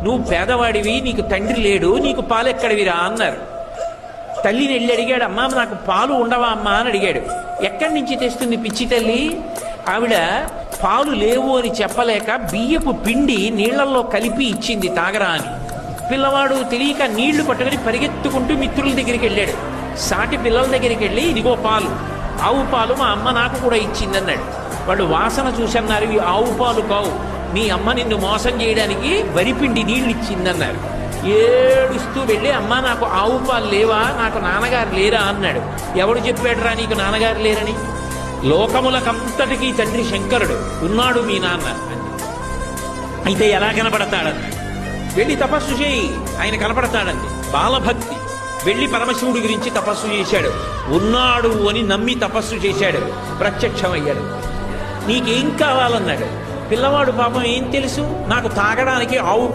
నువ్వు పేదవాడివి, నీకు తండ్రి లేడు, నీకు పాలు ఎక్కడివిరా అన్నారు. తల్లిని వెళ్ళి అడిగాడు, అమ్మా నాకు పాలు ఉండవా అమ్మా అని అడిగాడు. ఎక్కడి నుంచి తెస్తుంది పిచ్చి తల్లి? ఆవిడ పాలు లేవు అని చెప్పలేక బియ్యపు పిండి నీళ్లలో కలిపి ఇచ్చింది తాగరా అని. పిల్లవాడు తెలియక నీళ్లు పట్టుకుని పరిగెత్తుకుంటూ మిత్రుల దగ్గరికి వెళ్ళాడు. సాటి పిల్లల దగ్గరికి వెళ్ళి, ఇదిగో పాలు, ఆవు పాలు మా అమ్మ నాకు కూడా ఇచ్చిందన్నాడు. వాళ్ళు వాసన చూసన్నారు, ఇవి ఆవు పాలు కావు, మీ అమ్మ నిన్ను మోసం చేయడానికి వరిపిండి నీళ్ళు ఇచ్చిందన్నారు. ఏడుస్తూ వెళ్ళి, అమ్మ నాకు ఆవు పాలు లేవా, నాకు నాన్నగారు లేరా అన్నాడు. ఎవడు చెప్పాడురా నీకు నాన్నగారు లేరని? లోకములకంతటికీ తండ్రి శంకరుడు, ఉన్నాడు మీ నాన్న అని. అయితే ఎలా కనపడతాడన్నాడు. వెళ్ళి తపస్సు చేయి, ఆయన కనపడతాడండి. బాలభక్తి. వెళ్ళి పరమశివుడి గురించి తపస్సు చేశాడు. ఉన్నాడు అని నమ్మి తపస్సు చేశాడు, ప్రత్యక్షమయ్యాడు. నీకేం కావాలన్నాడు. పిల్లవాడు పాపం ఏం తెలుసు, నాకు తాగడానికి ఆవు